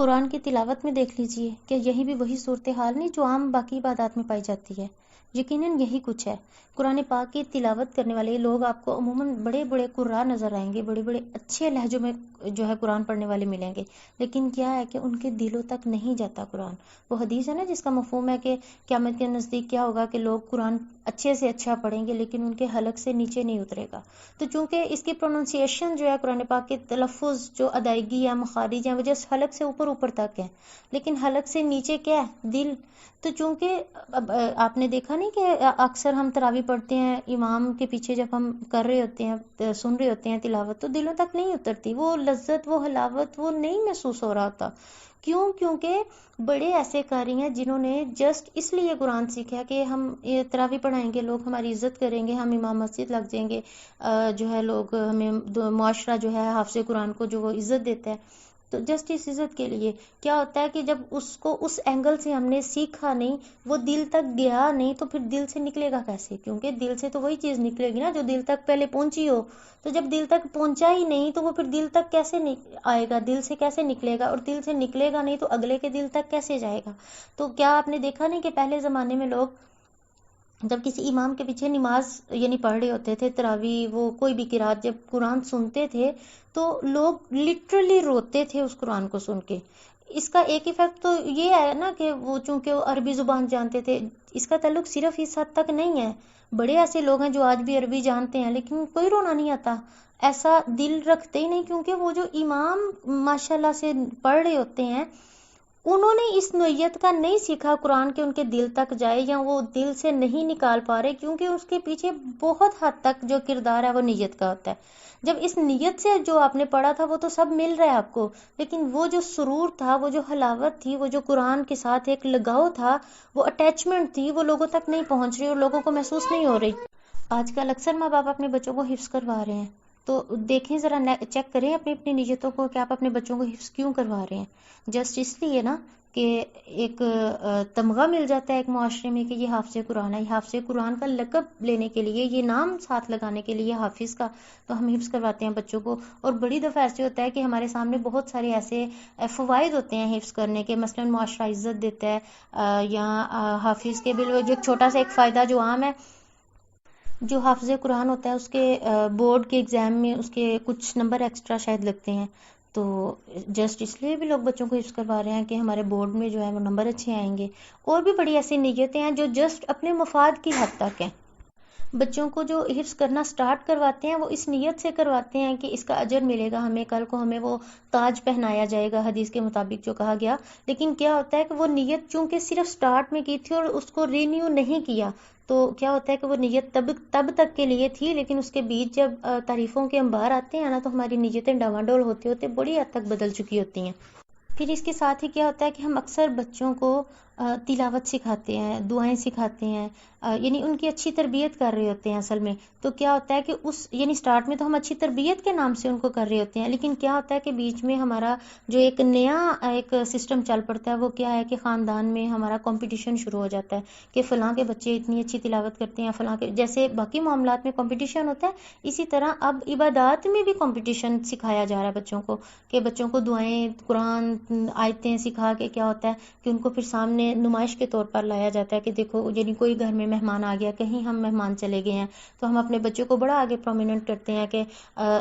قرآن کی تلاوت میں دیکھ لیجئے کہ یہی بھی وہی صورتحال نہیں جو عام باقی عبادات میں پائی جاتی ہے. یقیناً یہی کچھ ہے. قرآن پاک کی تلاوت کرنے والے لوگ آپ کو عموماً بڑے بڑے قراء نظر آئیں گے، بڑے بڑے اچھے لہجوں میں جو ہے قرآن پڑھنے والے ملیں گے، لیکن کیا ہے کہ ان کے دلوں تک نہیں جاتا قرآن. وہ حدیث ہے نا جس کا مفہوم ہے کہ قیامت کے نزدیک کیا ہوگا کہ لوگ قرآن اچھے سے اچھا پڑھیں گے لیکن ان کے حلق سے نیچے نہیں اترے گا. تو چونکہ اس کی پروننسیشن جو ہے قرآن پاک کے تلفظ جو ادائیگی یا مخارج ہیں وہ جس حلق سے اوپر اوپر تک ہے، لیکن حلق سے نیچے کیا ہے؟ دل. تو چونکہ آپ نے دیکھا نہیں کہ اکثر ہم تراویح پڑھتے ہیں امام کے پیچھے جب ہم کر رہے ہوتے ہیں سن رہے ہوتے ہیں تلاوت تو دلوں تک نہیں اترتی، وہ لذت وہ حلاوت وہ نہیں محسوس ہو رہا ہوتا. کیوں؟ کیونکہ بڑے ایسے قاری ہیں جنہوں نے جسٹ اس لیے قرآن سیکھا کہ ہم یہ تراویح پڑھائیں گے، لوگ ہماری عزت کریں گے، ہم امام مسجد لگ جائیں گے، جو ہے لوگ ہمیں معاشرہ جو ہے حافظ قرآن کو جو وہ عزت دیتا ہے. تو جسٹ اس عزت کے لیے کیا ہوتا ہے کہ جب اس کو اس اینگل سے ہم نے سیکھا نہیں، وہ دل تک گیا نہیں، تو پھر دل سے نکلے گا کیسے؟ کیونکہ دل سے تو وہی چیز نکلے گی نا جو دل تک پہلے پہنچی ہو. تو جب دل تک پہنچا ہی نہیں تو وہ پھر دل تک کیسے آئے گا؟ دل سے کیسے نکلے گا؟ اور دل سے نکلے گا نہیں تو اگلے کے دل تک کیسے جائے گا؟ تو کیا آپ نے دیکھا نہیں کہ پہلے زمانے میں لوگ جب کسی امام کے پیچھے نماز یعنی پڑھ رہے ہوتے تھے تراویح وہ کوئی بھی قرات، جب قرآن سنتے تھے تو لوگ لٹرلی روتے تھے اس قرآن کو سن کے. اس کا ایک ایفیکٹ تو یہ ہے نا کہ وہ چونکہ وہ عربی زبان جانتے تھے. اس کا تعلق صرف اس حد تک نہیں ہے، بڑے ایسے لوگ ہیں جو آج بھی عربی جانتے ہیں لیکن کوئی رونا نہیں آتا، ایسا دل رکھتے ہی نہیں، کیونکہ وہ جو امام ماشاءاللہ سے پڑھ رہے ہوتے ہیں انہوں نے اس نوعیت کا نہیں سیکھا قرآن کے ان کے دل تک جائے، یا وہ دل سے نہیں نکال پا رہے کیونکہ اس کے پیچھے بہت حد تک جو کردار ہے وہ نیت کا ہوتا ہے. جب اس نیت سے جو آپ نے پڑھا تھا وہ تو سب مل رہا ہے آپ کو، لیکن وہ جو سرور تھا، وہ جو حلاوت تھی، وہ جو قرآن کے ساتھ ایک لگاؤ تھا، وہ اٹیچمنٹ تھی، وہ لوگوں تک نہیں پہنچ رہی اور لوگوں کو محسوس نہیں ہو رہی. آج کل اکثر ماں باپ اپنے بچوں کو حفظ کروا رہے ہیں، تو دیکھیں ذرا چیک کریں اپنی اپنی نیتوں کو کہ آپ اپنے بچوں کو حفظ کیوں کروا رہے ہیں. جسٹ اس لیے نا کہ ایک تمغہ مل جاتا ہے ایک معاشرے میں کہ یہ حافظ قرآن ہے. یہ حافظ قرآن کا لقب لینے کے لیے، یہ نام ساتھ لگانے کے لیے حافظ کا، تو ہم حفظ کرواتے ہیں بچوں کو. اور بڑی دفعہ ایسے ہوتا ہے کہ ہمارے سامنے بہت سارے ایسے فوائد ہوتے ہیں حفظ کرنے کے، مثلا معاشرہ عزت دیتا ہے، یا حافظ کے جو ایک چھوٹا سا ایک فائدہ جو عام ہے، جو حافظ قرآن ہوتا ہے اس کے بورڈ کے ایگزام میں اس کے کچھ نمبر ایکسٹرا شاید لگتے ہیں، تو جسٹ اس لیے بھی لوگ بچوں کو حفظ کروا رہے ہیں کہ ہمارے بورڈ میں جو ہے وہ نمبر اچھے آئیں گے. اور بھی بڑی ایسی نیتیں ہیں جو جسٹ اپنے مفاد کی حد تک ہیں. بچوں کو جو حفظ کرنا سٹارٹ کرواتے ہیں وہ اس نیت سے کرواتے ہیں کہ اس کا اجر ملے گا ہمیں، کل کو ہمیں وہ تاج پہنایا جائے گا حدیث کے مطابق جو کہا گیا. لیکن کیا ہوتا ہے کہ وہ نیت چونکہ صرف سٹارٹ میں کی تھی اور اس کو رینیو نہیں کیا، تو کیا ہوتا ہے کہ وہ نیت تب تک کے لیے تھی، لیکن اس کے بیچ جب تعریفوں کے انبار آتے ہیں نا تو ہماری نیتیں ڈاواڈول ہوتے ہوتے بڑی حد تک بدل چکی ہوتی ہیں. پھر اس کے ساتھ ہی کیا ہوتا ہے کہ ہم اکثر بچوں کو تلاوت سکھاتے ہیں، دعائیں سکھاتے ہیں، یعنی ان کی اچھی تربیت کر رہے ہوتے ہیں اصل میں. تو کیا ہوتا ہے کہ یعنی سٹارٹ میں تو ہم اچھی تربیت کے نام سے ان کو کر رہے ہوتے ہیں، لیکن کیا ہوتا ہے کہ بیچ میں ہمارا جو ایک نیا ایک سسٹم چل پڑتا ہے، وہ کیا ہے کہ خاندان میں ہمارا کمپٹیشن شروع ہو جاتا ہے کہ فلاں کے بچے اتنی اچھی تلاوت کرتے ہیں، فلاں کے جیسے باقی معاملات میں کمپٹیشن ہوتا ہے، اسی طرح اب عبادات میں بھی کمپٹیشن سکھایا جا رہا ہے بچوں کو، کہ بچوں کو دعائیں قرآن آیتیں سکھا کے کیا ہوتا ہے کہ ان کو پھر سامنے نمائش کے طور پر لایا جاتا ہے کہ دیکھو، یعنی کوئی گھر میں مہمان آ گیا، کہیں ہم مہمان چلے گئے ہیں تو ہم اپنے بچوں کو بڑا آگے پرومیننٹ کرتے ہیں کہ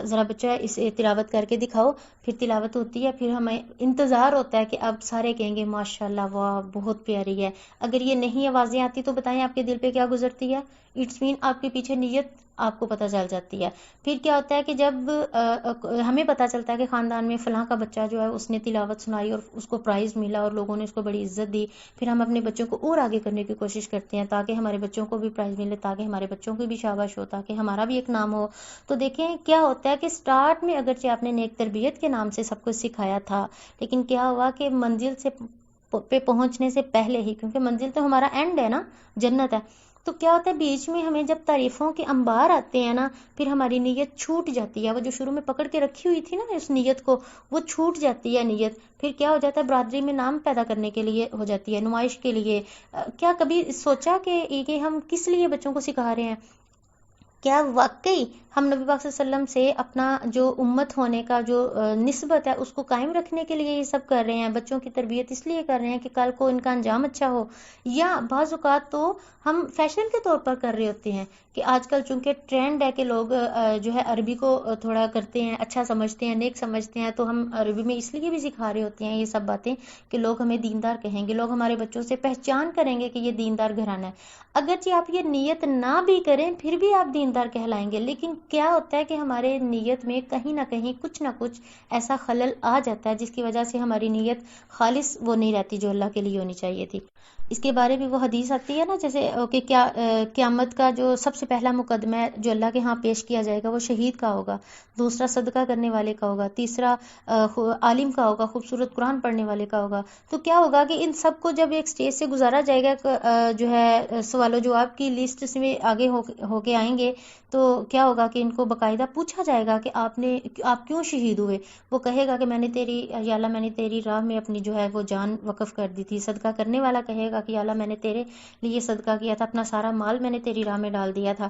ذرا بچہ اسے تلاوت کر کے دکھاؤ. پھر تلاوت ہوتی ہے، پھر ہمیں انتظار ہوتا ہے کہ اب سارے کہیں گے ماشاءاللہ واہ بہت پیاری ہے. اگر یہ نہیں آوازیں آتی تو بتائیں آپ کے دل پہ کیا گزرتی ہے؟ اٹس مین آپ کے پیچھے نیت آپ کو پتہ چل جاتی ہے. پھر کیا ہوتا ہے کہ جب ہمیں پتہ چلتا ہے کہ خاندان میں فلاں کا بچہ جو ہے اس نے تلاوت سنائی اور اس کو پرائز ملا اور لوگوں نے اس کو بڑی عزت دی، پھر ہم اپنے بچوں کو اور آگے کرنے کی کوشش کرتے ہیں تاکہ ہمارے بچوں کو بھی پرائز ملے، تاکہ ہمارے بچوں کو بھی شاباش ہو، تاکہ ہمارا بھی ایک نام ہو. تو دیکھیں کیا ہوتا ہے کہ سٹارٹ میں اگرچہ آپ نے نیک تربیت کے نام سے سب کچھ سکھایا تھا، لیکن کیا ہوا کہ منزل سے پہ پہنچنے سے پہلے ہی، کیونکہ منزل تو ہمارا اینڈ ہے نا، جنت ہے، تو کیا ہوتا ہے بیچ میں ہمیں جب تعریفوں کے انبار آتے ہیں نا پھر ہماری نیت چھوٹ جاتی ہے. وہ جو شروع میں پکڑ کے رکھی ہوئی تھی نا اس نیت کو، وہ چھوٹ جاتی ہے نیت. پھر کیا ہو جاتا ہے برادری میں نام پیدا کرنے کے لیے ہو جاتی ہے، نمائش کے لیے. کیا کبھی سوچا کہ یہ ہم کس لیے بچوں کو سکھا رہے ہیں؟ کیا واقعی ہم نبی پاک صلی اللہ علیہ وسلم سے اپنا جو امت ہونے کا جو نسبت ہے اس کو قائم رکھنے کے لیے یہ سب کر رہے ہیں؟ بچوں کی تربیت اس لیے کر رہے ہیں کہ کل کو ان کا انجام اچھا ہو؟ یا بعض اوقات تو ہم فیشن کے طور پر کر رہے ہوتے ہیں کہ آج کل چونکہ ٹرینڈ ہے کہ لوگ جو ہے عربی کو تھوڑا کرتے ہیں، اچھا سمجھتے ہیں، نیک سمجھتے ہیں، تو ہم عربی میں اس لیے بھی سکھا رہے ہوتے ہیں یہ سب باتیں کہ لوگ ہمیں دیندار کہیں گے، لوگ ہمارے بچوں سے پہچان کریں گے کہ یہ دیندار گھرانہ ہے۔ اگرچہ آپ یہ نیت نہ بھی کریں پھر بھی آپ دیندار کہلائیں گے، لیکن کیا ہوتا ہے کہ ہمارے نیت میں کہیں نہ کہیں کچھ نہ کچھ ایسا خلل آ جاتا ہے جس کی وجہ سے ہماری نیت خالص وہ نہیں رہتی جو اللہ کے لیے ہونی چاہیے تھی۔ اس کے بارے میں وہ حدیث آتی ہے نا، جیسے کہ کیا قیامت کا جو سب سے پہلا مقدمہ ہے جو اللہ کے ہاں پیش کیا جائے گا وہ شہید کا ہوگا، دوسرا صدقہ کرنے والے کا ہوگا، تیسرا عالم کا ہوگا، خوبصورت قرآن پڑھنے والے کا ہوگا۔ تو کیا ہوگا کہ ان سب کو جب ایک سٹیج سے گزارا جائے گا، جو ہے سوال و جواب کی لسٹ میں آگے ہو کے آئیں گے، تو کیا ہوگا کہ ان کو باقاعدہ پوچھا جائے گا کہ آپ کیوں شہید ہوئے؟ وہ کہے گا کہ میں نے یا اللہ میں نے تیری راہ میں اپنی جو ہے وہ جان وقف کر دی تھی۔ صدقہ کرنے والا کہے گا کہ یا اللہ میں نے تیرے لیے صدقہ کیا تھا، اپنا سارا مال میں نے تیری راہ میں ڈال دیا تھا۔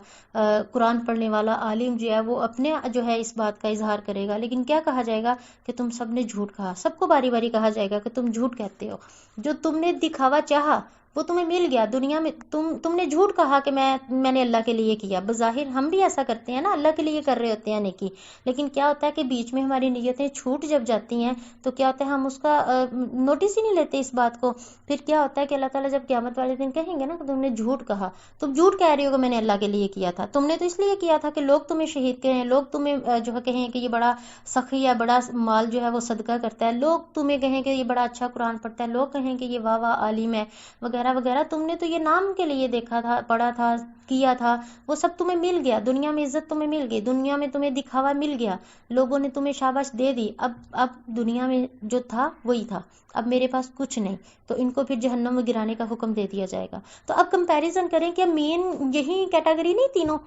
قرآن پڑھنے والا عالم جو ہے وہ اپنے جو ہے اس بات کا اظہار کرے گا، لیکن کیا کہا جائے گا کہ تم سب نے جھوٹ کہا۔ سب کو باری باری کہا جائے گا کہ تم جھوٹ کہتے ہو، جو تم نے دکھاوا چاہا وہ تمہیں مل گیا دنیا میں۔ تم نے جھوٹ کہا کہ میں نے اللہ کے لیے کیا۔ بظاہر ہم بھی ایسا کرتے ہیں نا، اللہ کے لیے کر رہے ہوتے ہیں نیکی، لیکن کیا ہوتا ہے کہ بیچ میں ہماری نیتیں چھوٹ جب جاتی ہیں تو کیا ہوتا ہے ہم اس کا نوٹس ہی نہیں لیتے اس بات کو۔ پھر کیا ہوتا ہے کہ اللہ تعالیٰ جب قیامت والے دن کہیں گے نا کہ تم نے جھوٹ کہا، تم جھوٹ کہہ رہی ہو کہ میں نے اللہ کے لیے کیا تھا، تم نے تو اس لیے کیا تھا کہ لوگ تمہیں شہید کہیں، لوگ تمہیں جو ہے کہیں کہ یہ بڑا سخی ہے، بڑا مال جو ہے وہ صدقہ کرتا ہے، لوگ تمہیں کہیں کہ یہ بڑا اچھا قرآن پڑھتا ہے، لوگ کہیں کہ یہ واہ واہ عالم ہے وغیرہ وغیرہ۔ تم نے تو یہ نام کے لیے دیکھا تھا، پڑھا تھا، کیا تھا، وہ سب تمہیں مل گیا، دنیا میں عزت تمہیں مل گئی، دنیا میں تمہیں دکھاوا مل گیا، لوگوں نے تمہیں شاباش دے دی۔ اب دنیا میں جو تھا وہی تھا، اب میرے پاس کچھ نہیں، تو ان کو پھر جہنم میں گرانے کا حکم دے دیا جائے گا۔ تو اب کمپیریزن کریں کہ مین یہی کیٹیگری نہیں تینوں،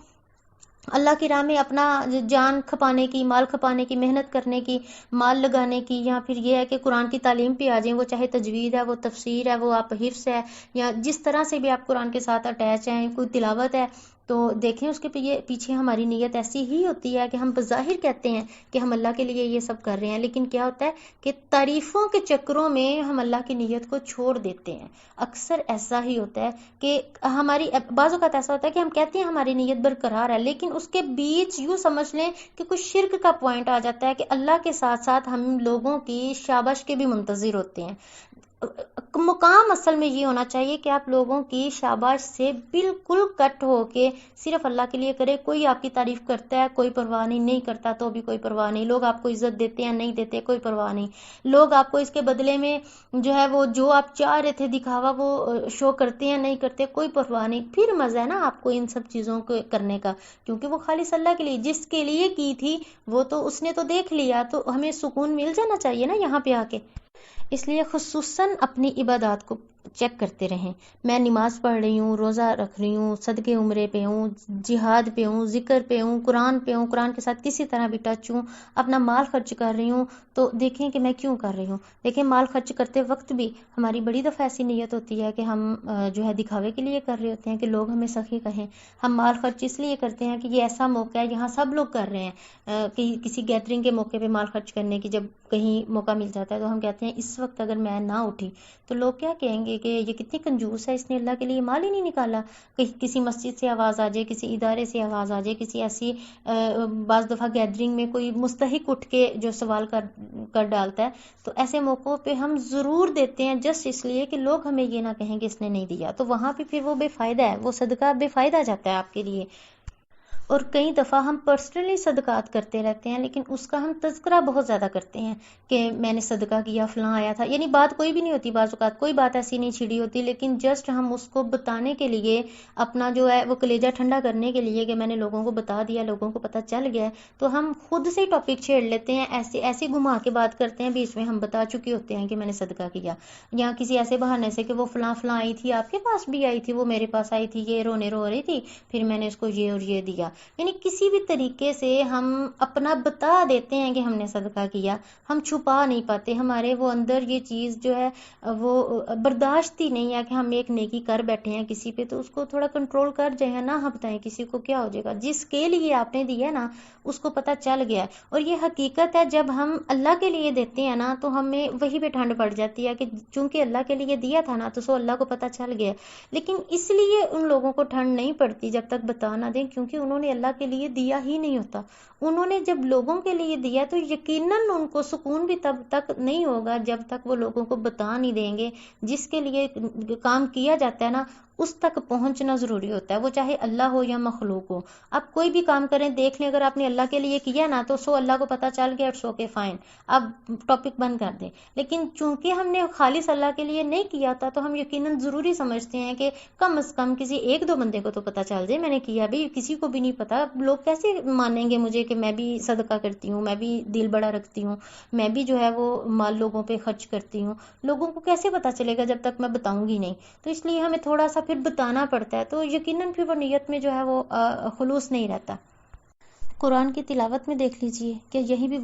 اللہ کی راہ میں اپنا جان کھپانے کی، مال کھپانے کی، محنت کرنے کی، مال لگانے کی، یا پھر یہ ہے کہ قرآن کی تعلیم پہ آ جائیں، وہ چاہے تجوید ہے، وہ تفسیر ہے، وہ آپ حفظ ہے، یا جس طرح سے بھی آپ قرآن کے ساتھ اٹیچ ہیں، کوئی تلاوت ہے، تو دیکھیں اس کے پیچھے ہماری نیت ایسی ہی ہوتی ہے کہ ہم بظاہر کہتے ہیں کہ ہم اللہ کے لیے یہ سب کر رہے ہیں، لیکن کیا ہوتا ہے کہ تعریفوں کے چکروں میں ہم اللہ کی نیت کو چھوڑ دیتے ہیں۔ اکثر ایسا ہی ہوتا ہے کہ ہماری بعض اوقات ایسا ہوتا ہے کہ ہم کہتے ہیں ہماری نیت برقرار ہے، لیکن اس کے بیچ یوں سمجھ لیں کہ کچھ شرک کا پوائنٹ آ جاتا ہے کہ اللہ کے ساتھ ساتھ ہم لوگوں کی شاباش کے بھی منتظر ہوتے ہیں۔ مقام اصل میں یہ ہونا چاہیے کہ آپ لوگوں کی شاباش سے بالکل کٹ ہو کے صرف اللہ کے لیے کرے۔ کوئی آپ کی تعریف کرتا ہے کوئی پرواہ نہیں کرتا تو بھی کوئی پرواہ نہیں، لوگ آپ کو عزت دیتے ہیں نہیں دیتے کوئی پرواہ نہیں، لوگ آپ کو اس کے بدلے میں جو ہے وہ جو آپ چاہ رہے تھے دکھاوا وہ شو کرتے ہیں نہیں کرتے کوئی پرواہ نہیں۔ پھر مزہ ہے نا آپ کو ان سب چیزوں کو کرنے کا، کیونکہ وہ خالص اللہ کے لیے، جس کے لیے کی تھی وہ تو اس نے تو دیکھ لیا، تو ہمیں سکون مل جانا چاہیے نا یہاں پہ آ کے۔ اس لیے خصوصاً اپنی عبادات کو چیک کرتے رہیں۔ میں نماز پڑھ رہی ہوں، روزہ رکھ رہی ہوں، صدقے عمرے پہ ہوں، جہاد پہ ہوں، ذکر پہ ہوں، قرآن پہ ہوں، قرآن کے ساتھ کسی طرح بھی ٹچ ہوں، اپنا مال خرچ کر رہی ہوں، تو دیکھیں کہ میں کیوں کر رہی ہوں۔ دیکھیں مال خرچ کرتے وقت بھی ہماری بڑی دفعہ ایسی نیت ہوتی ہے کہ ہم جو ہے دکھاوے کے لیے کر رہے ہوتے ہیں کہ لوگ ہمیں سخی کہیں۔ ہم مال خرچ اس لیے کرتے ہیں کہ یہ ایسا موقع ہے یہاں سب لوگ کر رہے ہیں، کہ کسی گیدرنگ کے موقع پہ مال خرچ کرنے کی جب کہیں موقع مل جاتا ہے تو ہم کہتے ہیں اس وقت اگر میں نہ اٹھی تو لوگ کیا کہیں گے کہ یہ کتنی کنجوس ہے، اس نے اللہ کے لیے مال ہی نہیں نکالا۔ کسی مسجد سے آواز آ جائے، کسی ادارے سے آواز آ جائے، کسی ایسی بعض دفعہ گیدرنگ میں کوئی مستحق اٹھ کے جو سوال کر ڈالتا ہے، تو ایسے موقعوں پہ ہم ضرور دیتے ہیں جسٹ اس لیے کہ لوگ ہمیں یہ نہ کہیں کہ اس نے نہیں دیا، تو وہاں پہ پھر وہ بے فائدہ ہے، وہ صدقہ بے فائدہ جاتا ہے آپ کے لیے۔ اور کئی دفعہ ہم پرسنلی صدقات کرتے رہتے ہیں لیکن اس کا ہم تذکرہ بہت زیادہ کرتے ہیں کہ میں نے صدقہ کیا، فلاں آیا تھا، یعنی بات کوئی بھی نہیں ہوتی، بعض اوقات کوئی بات ایسی نہیں چھڑی ہوتی، لیکن جسٹ ہم اس کو بتانے کے لیے اپنا جو ہے وہ کلیجہ ٹھنڈا کرنے کے لیے کہ میں نے لوگوں کو بتا دیا، لوگوں کو پتہ چل گیا ہے، تو ہم خود سے ٹاپک چھیڑ لیتے ہیں، ایسے گھما کے بات کرتے ہیں، بیچ میں ہم بتا چکے ہوتے ہیں کہ میں نے صدقہ کیا، یا کسی ایسے بہانے سے کہ وہ فلاں آئی تھی، آپ کے پاس بھی آئی تھی، وہ میرے پاس آئی تھی، یہ رونے رو رہی تھی، پھر میں نے اس کو یہ اور یہ دیا۔ یعنی کسی بھی طریقے سے ہم اپنا بتا دیتے ہیں کہ ہم نے صدقہ کیا، ہم چھپا نہیں پاتے، ہمارے وہ اندر یہ چیز جو ہے وہ برداشت ہی نہیں ہے کہ ہم ایک نیکی کر بیٹھے ہیں کسی پہ، تو اس کو تھوڑا کنٹرول کر جائیں نہ بتائیں کسی کو، کیا ہو جائے گا؟ جس کے لیے آپ نے دیا نا اس کو پتہ چل گیا ہے، اور یہ حقیقت ہے جب ہم اللہ کے لیے دیتے ہیں نا تو ہمیں وہی پہ ٹھنڈ پڑ جاتی ہے کہ چونکہ اللہ کے لیے دیا تھا نا تو سو اللہ کو پتہ چل گیا، لیکن اس لیے ان لوگوں کو ٹھنڈ نہیں پڑتی جب تک بتا نہ دیں، کیونکہ انہوں نے اللہ کے لیے دیا ہی نہیں ہوتا، انہوں نے جب لوگوں کے لیے دیا تو یقیناً ان کو سکون بھی تب تک نہیں ہوگا جب تک وہ لوگوں کو بتا نہیں دیں گے، جس کے لیے کام کیا جاتا ہے نا اس تک پہنچنا ضروری ہوتا ہے، وہ چاہے اللہ ہو یا مخلوق ہو، آپ کوئی بھی کام کریں دیکھ لیں، اگر آپ نے اللہ کے لیے کیا نا تو سو اللہ کو پتہ چل گیا، اٹس اوکے فائن، اب ٹاپک بند کر دیں، لیکن چونکہ ہم نے خالص اللہ کے لیے نہیں کیا تھا تو ہم یقیناً ضروری سمجھتے ہیں کہ کم از کم کسی ایک دو بندے کو تو پتہ چل جائے میں نے کیا، بھی کسی کو بھی نہیں پتا، لوگ کیسے مانیں گے مجھے کہ میں بھی صدقہ کرتی ہوں، میں بھی دل بڑا رکھتی ہوں، میں بھی جو ہے وہ مال لوگوں پہ خرچ کرتی ہوں، لوگوں کو کیسے پتہ چلے گا جب تک میں بتاؤں گی نہیں؟ تو اس لیے ہمیں تھوڑا سا پھر بتانا پڑتا ہے، تو یقیناً پھر وہ نیت میں جو ہے وہ خلوص نہیں رہتا۔ قرآن کی تلاوت میں دیکھ لیجئے کہ یہی بھی